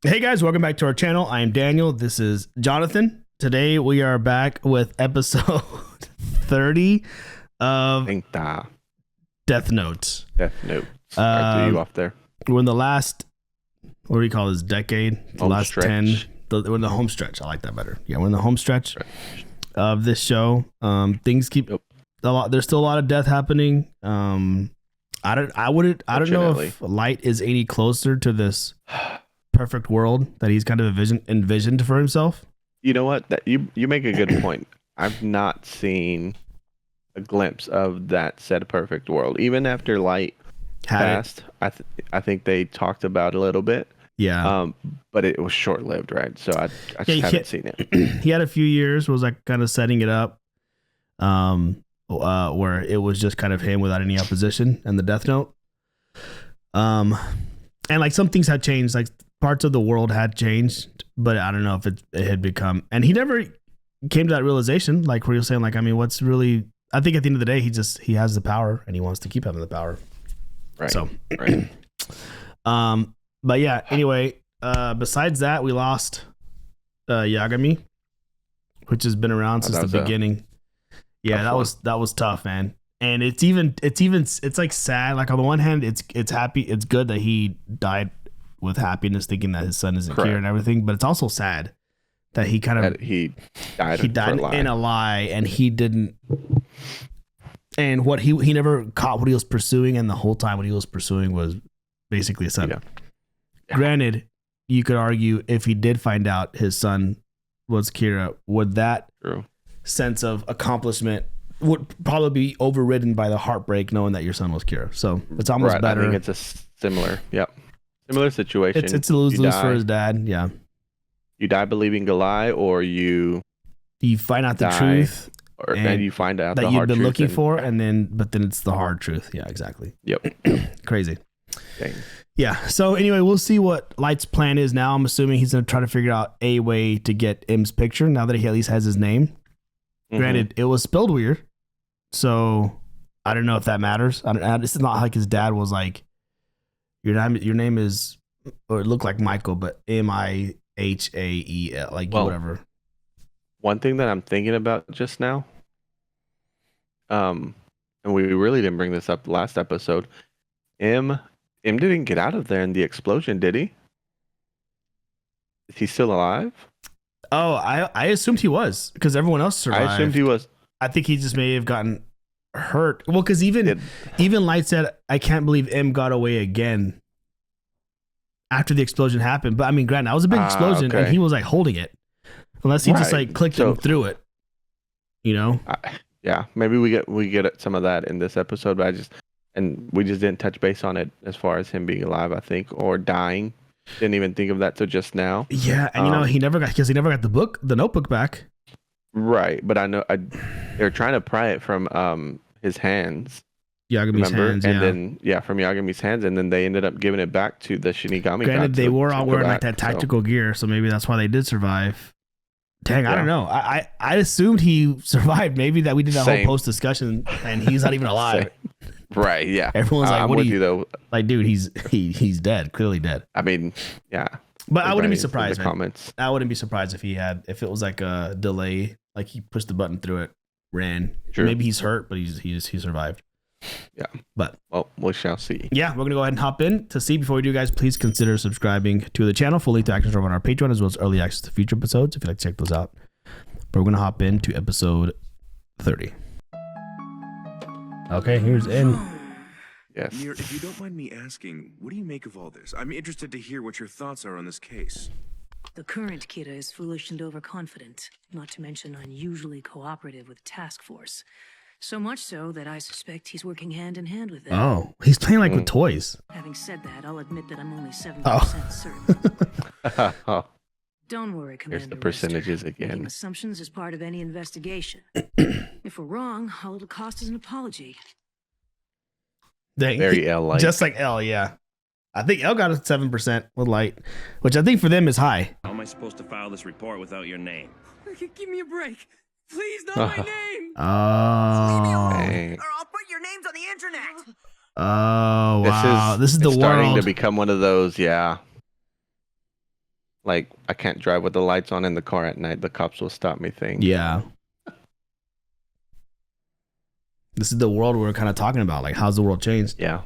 Hey guys, welcome back to our channel. I am Daniel. This is Jonathan. Today we are back with episode 30 of Death Note. Death Note. Sorry, you off there. We're in the last, what do you call this, decade? The last stretch. 10. We're in the home stretch. I like that better. Yeah, we're in the home stretch of this show. Things keep a lot. There's still a lot of death happening. I don't know if Light is any closer to this perfect world that he's kind of envisioned for himself. You know what? You make a good point. I've not seen a glimpse of that said perfect world. Even after Light passed, I think they talked about it a little bit. Yeah. But it was short lived, right? So I just haven't seen it. He had a few years, was like kind of setting it up. Where it was just kind of him without any opposition and the Death Note. And like some things had changed, like parts of the world had changed, but I don't know if it had become, and he never came to that realization, like where you're saying, like, I mean, what's really, I think at the end of the day, he has the power and he wants to keep having the power. Right. So, right. But yeah, anyway, besides that, we lost Yagami, which has been around since the beginning. Yeah, that was tough, man. And it's like sad. Like on the one hand, it's happy, it's good that he died with happiness, thinking that his son isn't here and everything. But it's also sad that he died in a lie, and he didn't. And what he never caught what he was pursuing, and the whole time what he was pursuing was basically a son. Yeah. Granted, you could argue if he did find out his son was Kira, would that sense of accomplishment would probably be overridden by the heartbreak knowing that your son was Kira. So it's almost better. I think it's a similar situation. It's a lose-lose for his dad. Yeah. You die believing a lie, or you find out the truth, and you find out that the you've hard been truth looking for, but then it's the hard truth. Yeah, exactly. Yep. Crazy. Dang. Yeah. So anyway, we'll see what Light's plan is now. I'm assuming he's going to try to figure out a way to get M's picture now that he at least has his name. Mm-hmm. Granted, it was spelled weird, so I don't know if that matters. It's not like his dad was like, your name is, or it looked like Michael, but Mihael, like whatever. One thing that I'm thinking about just now, and we really didn't bring this up last episode. M didn't get out of there in the explosion, did he? Is he still alive? Oh, I assumed he was, because everyone else survived. I assumed he was. I think he just may have gotten hurt. Well, because even Light said, I can't believe M got away again after the explosion happened. But I mean, granted, that was a big explosion, and he was like holding it. Unless he just like clicked him through it, you know? Yeah, maybe we get some of that in this episode, but we just didn't touch base on it as far as him being alive, I think, or dying. Didn't even think of that till just now. Yeah, and he never got the notebook back. Right, but I know they're trying to pry it from his hands. Yagami's hands, and then from Yagami's hands, and then they ended up giving it back to the Shinigami. Granted, they were all wearing like that tactical gear, so maybe that's why they did survive. Dang, I don't know. I assumed he survived. Maybe that we did that whole post discussion, and he's not even alive. Right? Yeah. Everyone's like, "What are you though?" Like, dude, he's dead. Clearly dead. I mean, yeah. But I wouldn't be surprised. I wouldn't be surprised if it was like a delay, like he pushed the button through it, ran. Sure. Maybe he's hurt, but he survived. Yeah. But we shall see. Yeah, we're gonna go ahead and hop in to see. Before we do, guys, please consider subscribing to the channel. Full link to actions are on our Patreon, as well as early access to future episodes if you'd like to check those out. But we're gonna hop into episode 30. Okay, here's N. Yes. Mir, if you don't mind me asking, what do you make of all this? I'm interested to hear what your thoughts are on this case. The current Kira is foolish and overconfident, not to mention unusually cooperative with Task Force. So much so that I suspect he's working hand in hand with them. Oh, he's playing like with toys. Having said that, I'll admit that I'm only 70% certain. Don't worry, Commander. Here's the percentages again. Making assumptions is part of any investigation. If we're wrong, all it'll cost is an apology. Dang, very L-like. Just like L, yeah. I think L got a 7% with Light, which I think for them is high. How am I supposed to file this report without your name? Give me a break. Please, not my name. Oh. Leave me alone, or I'll put your names on the internet. Oh, wow. This is the starting world. to become one of those, yeah. like I can't drive with the lights on in the car at night. The cops will stop me thing. Yeah. This is the world we're kind of talking about. Like, how's the world changed? Yeah.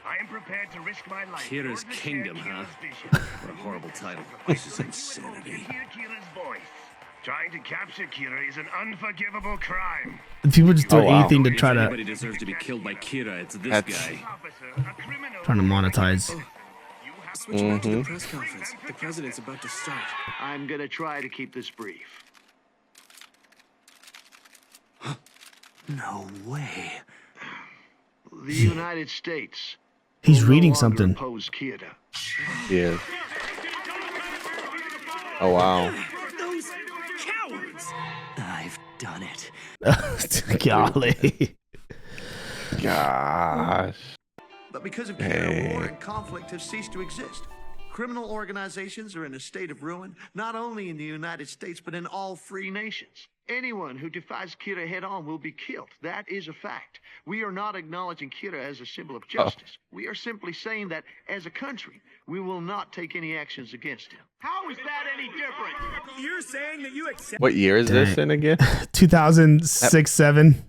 I am prepared to risk my life. Kira's to Kingdom, understand huh? Kira's vision. What a horrible title. This is insanity. Hear Kira's voice. Trying to capture Kira is an unforgivable crime. People just do Oh, wow. anything to If try to anybody deserves to be killed by Kira, it's this guy. Officer, a criminal. trying to monetize. Switch back to the press conference. The president's about to start. I'm gonna try to keep this brief. No way. The United States. He's will no reading longer something. oppose Kira. Yeah. Oh wow. Those cowards! I've done it. Golly. Gosh. But because of Hey. Kira, war and conflict have ceased to exist. Criminal organizations are in a state of ruin, not only in the United States, but in all free nations. Anyone who defies Kira head-on will be killed. That is a fact. We are not acknowledging Kira as a symbol of justice. We are simply saying that, as a country, we will not take any actions against him. How is that any different? You're saying that you accept. What year is this in again? 2006, 7.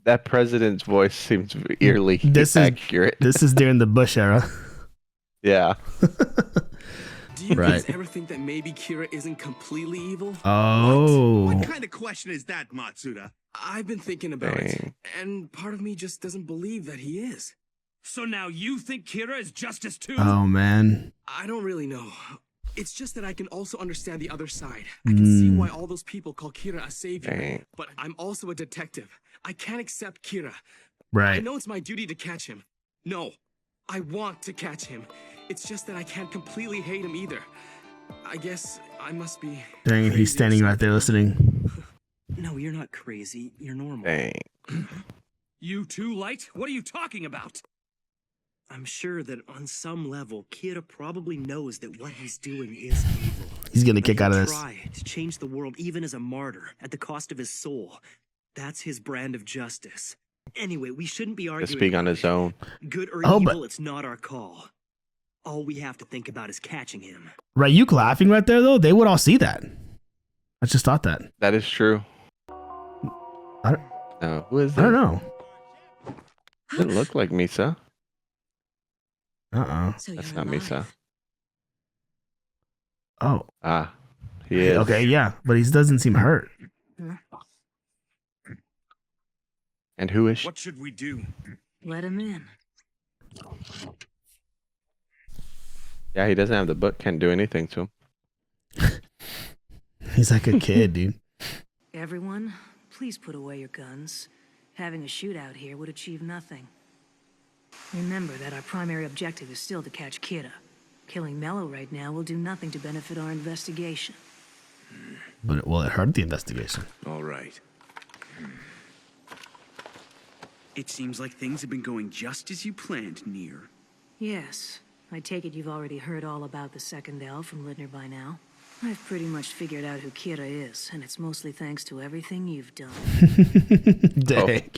That president's voice seems eerily This is- accurate. This is during the Bush era. Yeah. Do you Right. guys ever think that maybe Kira isn't completely evil? Oh. What kind of question is that, Matsuda? I've been thinking about it, Dang. and part of me just doesn't believe that he is. So now you think Kira is justice too? Oh, man. I don't really know. It's just that I can also understand the other side. I can see why all those people call Kira a savior. Dang. But I'm also a detective. I can't accept Kira. I Right. know it's my duty to catch him. No, I want to catch him. It's just that I can't completely hate him either. I guess I must be. Dang, crazy or he's standing right there something. listening. No, you're not crazy. You're normal. Dang. You too, Light? What are you talking about? I'm sure that on some level, Kira probably knows that what he's doing is evil. He's getting a But kick out of he'll this. try to change the world even as a martyr at the cost of his soul. That's his brand of justice. Anyway, we shouldn't be To arguing. speak on about his it. own. Good or Oh, but- evil, it's not our call. All we have to think about is catching him. Right, you laughing right there, though? They would all see that. I just thought that. That is true. I don't, No, who is I don't that? know. Doesn't look like Misa. Uh-uh. So That's you're not Misa. alive. Oh, Ah, he is. okay, yeah. But he doesn't seem hurt. And who is she? What should we do? Let him in. Yeah, he doesn't have the book. Can't do anything to him. He's like a kid, dude. Everyone, please put away your guns. Having a shootout here would achieve nothing. Remember that our primary objective is still to catch Kira. Killing Mello right now will do nothing to benefit our investigation. But, well, it hurt the investigation. All right. It seems like things have been going just as you planned, Nier. Yes, I take it you've already heard all about the second L from Lidner by now. I've pretty much figured out who Kira is, and it's mostly thanks to everything you've done. Dang.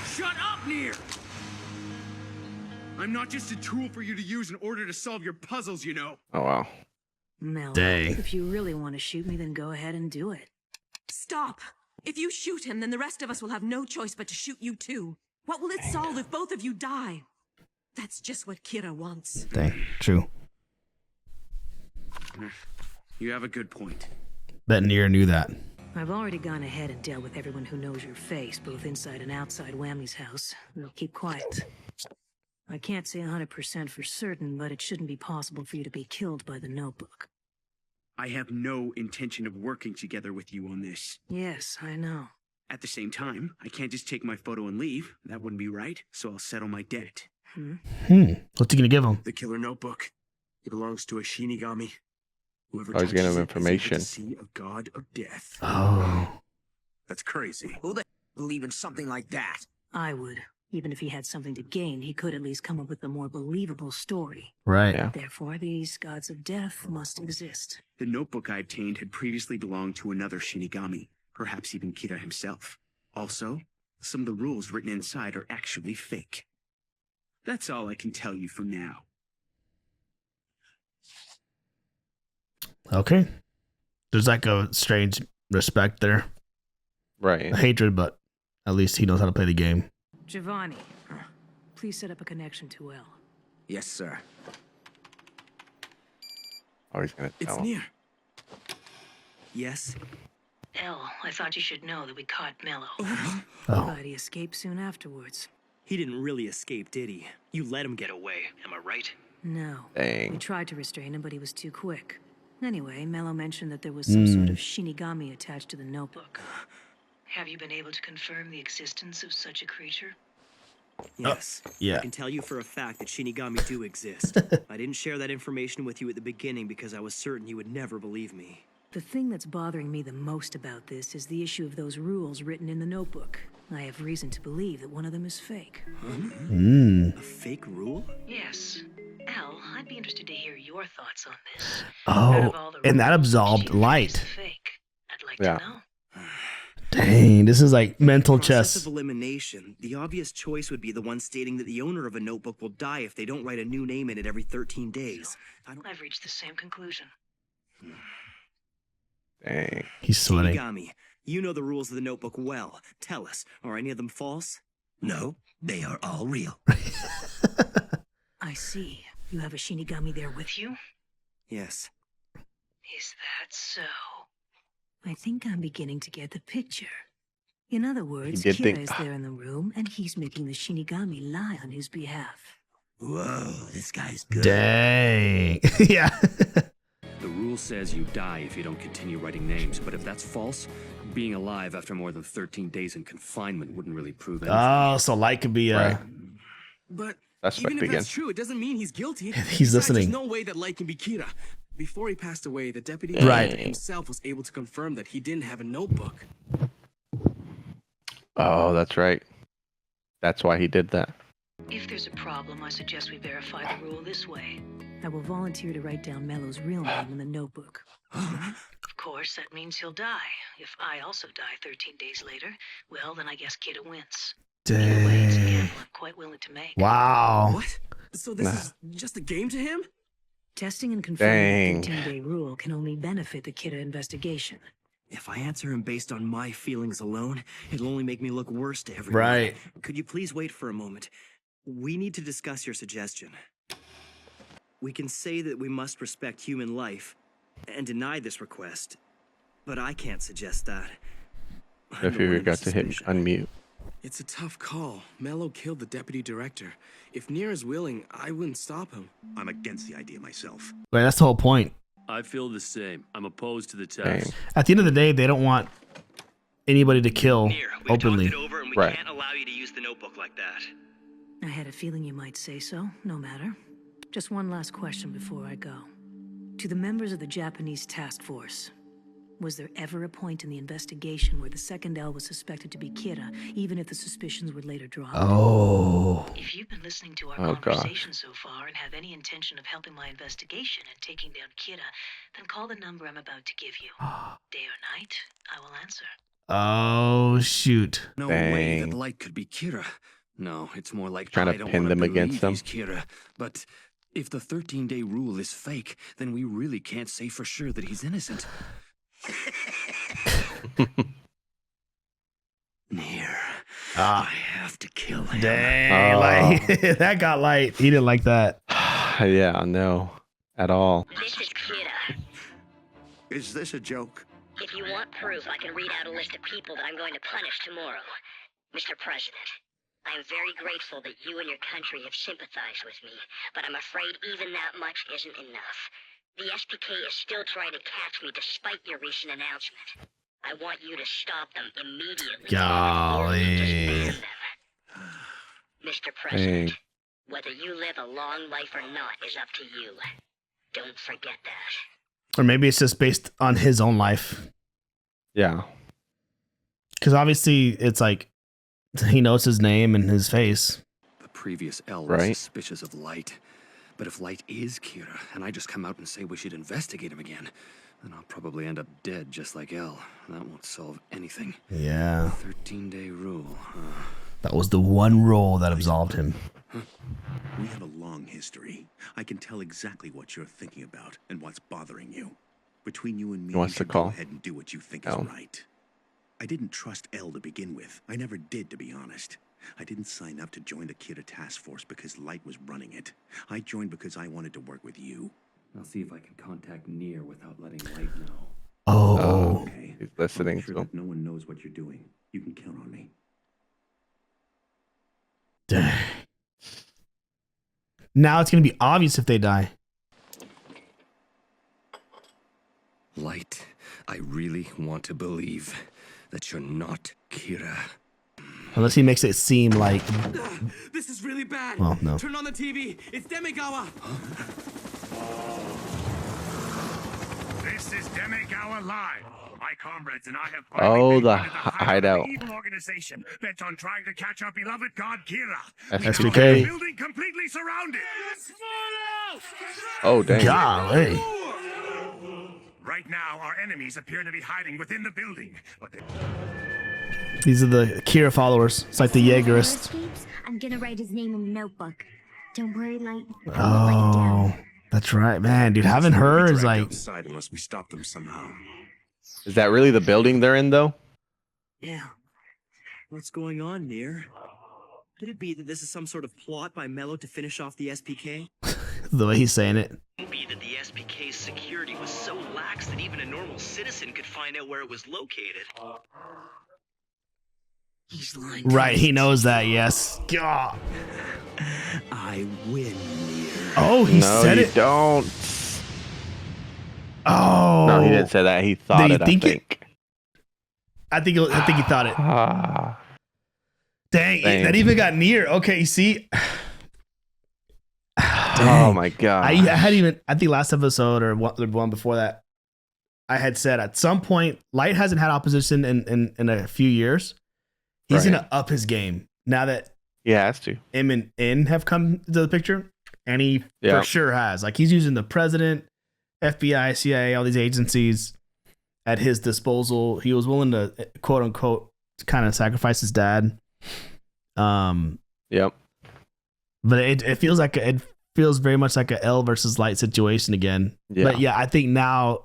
Shut up, Nier! I'm not just a tool for you to use in order to solve your puzzles, you know. Oh wow. Mello, Dang. if you really want to shoot me, then go ahead and do it. Stop! If you shoot him, then the rest of us will have no choice but to shoot you too. What will it solve if both of you die? That's just what Kira wants. Dang. True. You have a good point. Bet Nier knew that. I've already gone ahead and dealt with everyone who knows your face, both inside and outside Whammy's house. They'll keep quiet. I can't say 100% for certain, but it shouldn't be possible for you to be killed by the notebook. I have no intention of working together with you on this. Yes, I know. At the same time, I can't just take my photo and leave. That wouldn't be right, so I'll settle my debt. What's he gonna give him? The killer notebook. It belongs to a Shinigami. Whoever Oh, he's giving him touches it is able information. to see a god of death. Oh. That's crazy. Who the believe in something like that? I would. Even if he had something to gain, he could at least come up with a more believable story. Right. Yeah. Therefore, these gods of death must exist. The notebook I obtained had previously belonged to another Shinigami, perhaps even Kira himself. Also, some of the rules written inside are actually fake. That's all I can tell you for now. Okay. There's like a strange respect there. Right. A hatred, but at least he knows how to play the game. Giovanni, please set up a connection to L. Yes, sir. Oh, he's gonna It's tell him. near. Yes? L, I thought you should know that we caught Mello. Oh. But he escaped soon afterwards. He didn't really escape, did he? You let him get away, am I right? No. Dang. We tried to restrain him, but he was too quick. Anyway, Mello mentioned that there was some sort of Shinigami attached to the notebook. Have you been able to confirm the existence of such a creature? Yes. Yeah. I can tell you for a fact that Shinigami do exist. I didn't share that information with you at the beginning because I was certain you would never believe me. The thing that's bothering me the most about this is the issue of those rules written in the notebook. I have reason to believe that one of them is fake. A fake rule? Yes. Al, I'd be interested to hear your thoughts on this. Oh, and that absolved Light. Fake. I'd like Yeah. to know. Dang, this is like mental Process chess. of elimination. The obvious choice would be the one stating that the owner of a notebook will die if they don't write a new name in it every 13 days. I've reached the same conclusion. Dang. He's sweating. Shinigami, you know the rules of the notebook well. Tell us, are any of them false? No, they are all real. I see. You have a Shinigami there with you? Yes. Is that so? I think I'm beginning to get the picture. In other words, did Kira think- is there in the room, and he's making the Shinigami lie on his behalf. Whoa, this guy's good. Dang. Yeah. The rule says you die if you don't continue writing names, but if that's false, being alive after more than 13 days in confinement wouldn't really prove anything. Oh, so Light could be Right. But Suspect even if again. that's true, it doesn't mean he's guilty. He's Besides, listening. There's no way that Light can be Kira. Before he passed away, the deputy Right. director himself was able to confirm that he didn't have a notebook. Oh, that's right. That's why he did that. If there's a problem, I suggest we verify the rule this way. I will volunteer to write down Mello's real name in the notebook. Of course, that means he'll die. If I also die 13 days later, well, then I guess Kidda wins. Either way, it's a Dang. gamble I'm quite willing to make. Wow. What? So this is just a game to him? Testing and confirming the Dang. 13-day rule can only benefit the Kidda investigation. If I answer him based on my feelings alone, it'll only make me look worse to everyone. Right. Could you please wait for a moment? We need to discuss your suggestion. We can say that we must respect human life and deny this request, but I can't suggest that. I'm If the you one forgot to hit suspicion. unmute. It's a tough call. Mello killed the deputy director. If Nier is willing, I wouldn't stop him. I'm against the idea myself. Wait, that's the whole point. I feel the same. I'm opposed to the Dang. test. At the end of the day, they don't want anybody to kill Nier, we've openly. talked it over and we Right. can't allow you to use the notebook like that. I had a feeling you might say so. No matter. Just one last question before I go. To the members of the Japanese task force, was there ever a point in the investigation where the second L was suspected to be Kira, even if the suspicions were later dropped? Oh. If you've been listening to our Oh, gosh. conversation so far and have any intention of helping my investigation and taking down Kira, then call the number I'm about to give you. Day or night, I will answer. Oh, shoot. No way Dang. that Light could be Kira. No, it's more like Trying to I don't pin wanna them believe against them. he's Kira. But if the 13-day rule is fake, then we really can't say for sure that he's innocent. Nier, Ah. I have to kill him. Dang. Oh. Like, that got Light. He didn't like that. Yeah, no. At all. This is Kira. Is this a joke? If you want proof, I can read out a list of people that I'm going to punish tomorrow. Mr. President, I am very grateful that you and your country have sympathized with me, but I'm afraid even that much isn't enough. The SPK is still trying to catch me despite your recent announcement. I want you to stop them immediately. Golly. Just ban them. Mr. President, whether you live a long life or not is up to you. Don't forget that. Or maybe it's just based on his own life. Yeah. Because obviously, it's like he knows his name and his face. The previous L was Right. suspicious of Light. But if Light is Kira, and I just come out and say we should investigate him again, then I'll probably end up dead just like L. That won't solve anything. Yeah. 13-day rule. That was the one role that absolved him. We have a long history. I can tell exactly what you're thinking about and what's bothering you. Between you and me, He wants you to should call go ahead and do what you think is right. I didn't trust Elle to begin with. I never did, to be honest. I didn't sign up to join the Kira task force because Light was running it. I joined because I wanted to work with you. I'll see if I can contact Nier without letting Light know. Oh. Okay. He's listening. I'll make sure that no one knows what you're doing. You can count on me. Dang. Now it's going to be obvious if they die. Light, I really want to believe that you're not Kira. Unless he makes it seem like... This is really bad. Well, no. Turn on the TV. It's Demigawa. This is Demigawa Live. My comrades and I have the hideout. evil organization bent on trying to catch our beloved god Kira. SPK. Building completely surrounded. Oh, dang. Golly. Right now, our enemies appear to be hiding within the building, but These are the Kira followers. It's like the Jaegerists. I'm gonna write his name in the notebook. Don't worry, Light. Oh, that's right, man, dude. Having her is like... outside unless we stop them somehow. Is that really the building they're in, though? Yeah. What's going on, Nier? Could it be that this is some sort of plot by Mello to finish off the SPK? The way he's saying it. Could it be that the SPK's security was so lax that even a normal citizen could find out where it was located? He's lying. Right, he knows that, yes. God. I win, Nier. Oh, he said it. Don't. Oh. No, he didn't say that. He thought it, I think. I think he thought it. Dang, that even got Nier. Okay, you see. Oh my god. I think last episode or one before that, I had said at some point, Light hasn't had opposition in a few years. He's gonna up his game now that he has to. M and N have come to the picture, and he for sure has. Like, he's using the president, FBI, CIA, all these agencies at his disposal. He was willing to, quote unquote, kind of sacrifice his dad. Yep. But it feels like it feels very much like a L versus Light situation again. Yeah. But yeah, I think now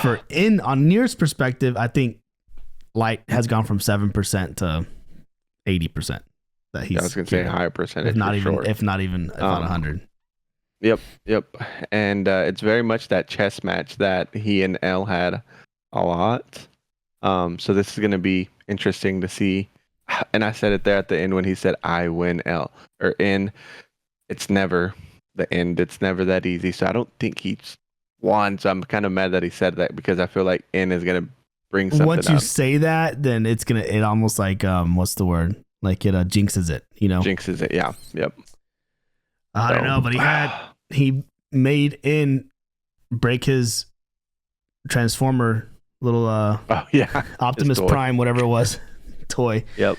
on Nier's perspective, I think Light has gone from 7% to 80%. That he's, I was gonna say a higher percentage, if not for even 100. Yep. And it's very much that chess match that he and L had a lot. So this is gonna be interesting to see. And I said it there at the end when he said, "I win L," or N. It's never the end. It's never that easy. So I don't think he's won. So I'm kind of mad that he said that, because I feel like N is gonna bring something. Once you say that, then it almost like what's the word? Like it jinxes it, you know? Jinxes it, yeah. Yep. I don't know, but he made N break his Transformer little Optimus Prime, whatever it was, toy. Yep.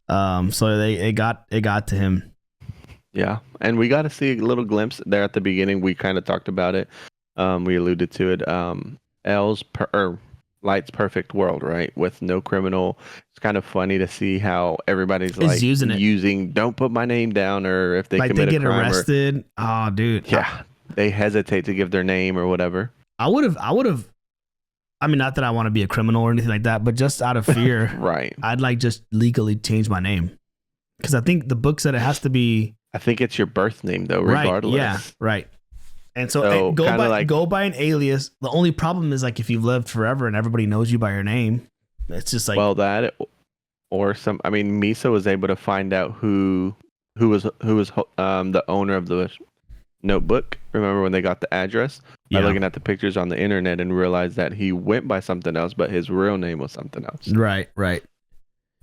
So it got to him. Yeah, and we got to see a little glimpse there at the beginning. We kind of talked about it. We alluded to it. Light's perfect world, right? With no criminal. It's kind of funny to see how everybody's like using "don't put my name down," or if they commit a crime arrested. Oh, dude. Yeah, they hesitate to give their name or whatever. I would have. I mean, not that I want to be a criminal or anything like that, but just out of fear, right? I'd like just legally change my name, because I think the book said it has to be. I think it's your birth name though, regardless. Right, yeah, right. And so go by an alias. The only problem is like if you've lived forever and everybody knows you by your name, it's just like that or some. I mean, Misa was able to find out who was the owner of the notebook. Remember when they got the address by looking at the pictures on the internet and realized that he went by something else, but his real name was something else. Right.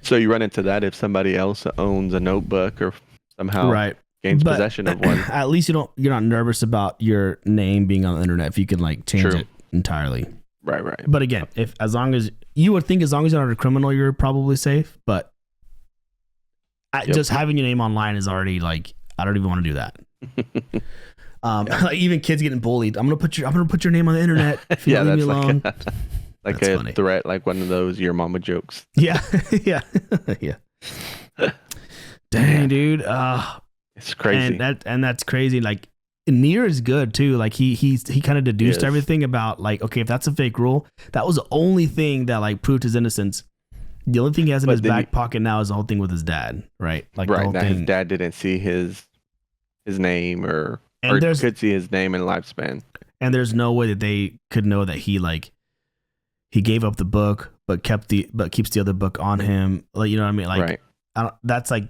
So you run into that if somebody else owns a notebook or somehow gains possession of one. At least you're not nervous about your name being on the internet if you can like change it entirely. Right. But again, as long as you're not a criminal, you're probably safe. But just having your name online is already like, I don't even want to do that. Like even kids getting bullied. I'm gonna put your name on the internet if you leave me alone. Like a funny threat, like one of those your mama jokes. Yeah. Dang, dude. It's crazy. And that's crazy. Like Nier is good too. Like he kind of deduced everything about like, okay, if that's a fake rule, that was the only thing that like proved his innocence. The only thing he has in his back pocket now is the whole thing with his dad, right? Like the whole thing. His dad didn't see his name or could see his name and lifespan. And there's no way that they could know that he gave up the book, but keeps the other book on him. Like, you know what I mean? Like, that's like,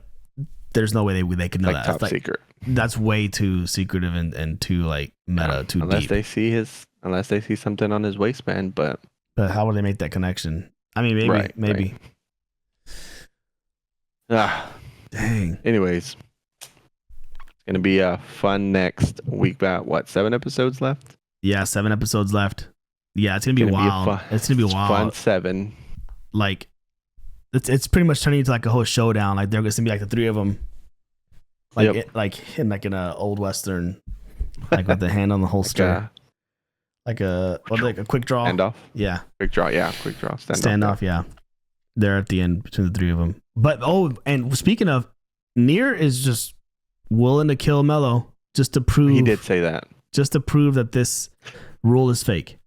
there's no way they could know that. Top secret. That's way too secretive and too like meta, too unless deep. Unless they see something on his waistband, but how would they make that connection? I mean, maybe. Dang. Anyways, it's gonna be a fun next week. About 7 episodes left? Yeah, 7 episodes left. Yeah, it's gonna be wild. It's gonna be wild. Fun 7. Like, it's pretty much turning into like a whole showdown. Like they're gonna be like the 3 of them, like in an old western, like with the hand on the holster, like a quick draw. Standoff. Yeah. Quick draw. Yeah. Quick draw. Standoff. Yeah. They're at the end between the 3 of them. But and speaking of, Nier is just willing to kill Mello just to prove. He did say that. Just to prove that this rule is fake.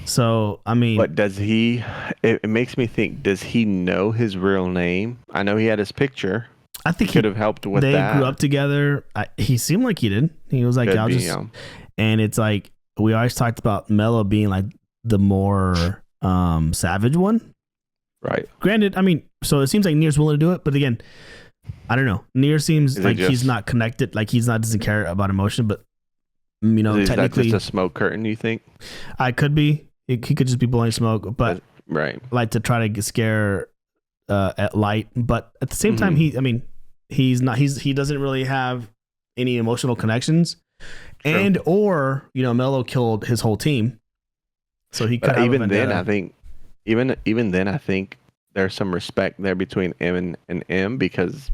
So, I mean, but does he? It makes me think. Does he know his real name? I know he had his picture. I think he could have helped with that. They grew up together. He seemed like he did. He was like, and it's like we always talked about Mello being like the more savage one. Right. Granted, I mean, so it seems like Nier's willing to do it, but again, I don't know. Nier seems like he's not connected. Like doesn't care about emotion, but you know, is technically, that just a smoke curtain? You think? I could be. He could just be blowing smoke, but right, like to try to scare at Light. But at the same time, he doesn't really have any emotional connections, and or Mello killed his whole team, so he could. Even then, I think there's some respect there between M and M because,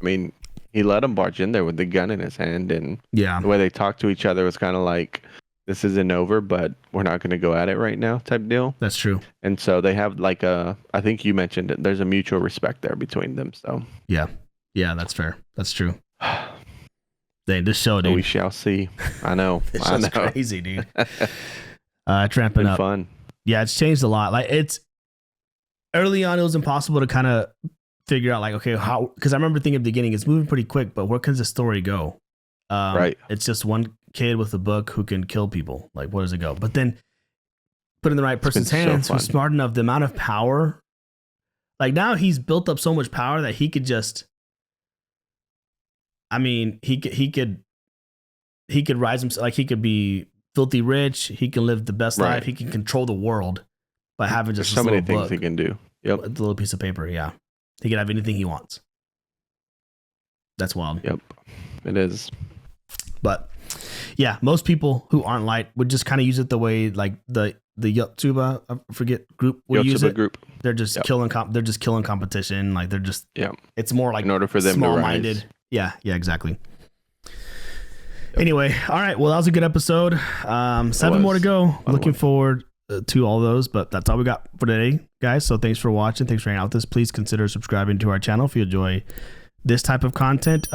I mean, he let him barge in there with the gun in his hand, and the way they talked to each other was kind of like, this isn't over, but we're not going to go at it right now type deal. That's true. And so they have like I think you mentioned it, there's a mutual respect there between them. So yeah, that's fair. That's true. This show, dude. So we shall see. I know. This show's crazy, dude. Tramping up. Fun. Yeah, it's changed a lot. Like early on, it was impossible to kind of figure out like, okay, how, because I remember thinking at the beginning, it's moving pretty quick, but where can the story go? Right. It's just one kid with a book who can kill people. Like, where does it go? But then put in the right person's hands who's smart enough, the amount of power. Like now he's built up so much power that he could just, I mean, he could rise himself. Like he could be filthy rich. He can live the best life. He can control the world by having just so many things he can do. Yep. A little piece of paper. Yeah. He can have anything he wants. That's wild. Yep. It is. But yeah, most people who aren't Light would just kind of use it the way like the Yotsuba, I forget, group would use it. Group. They're just killing competition. Like they're just it's more like in order for them small-minded. to rise. Yeah, exactly. Yep. Anyway, all right. Well, that was a good episode. 7 more to go. Looking forward to all those, but that's all we got for today, guys. So thanks for watching. Thanks for hanging out with us. Please consider subscribing to our channel if you enjoy this type of content.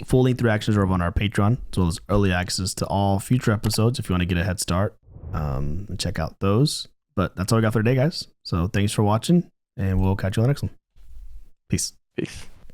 Full-length reactions are on our Patreon, as well as early access to all future episodes if you want to get a head start and check out those. But that's all we got for today, guys. So thanks for watching, and we'll catch you on the next one. Peace.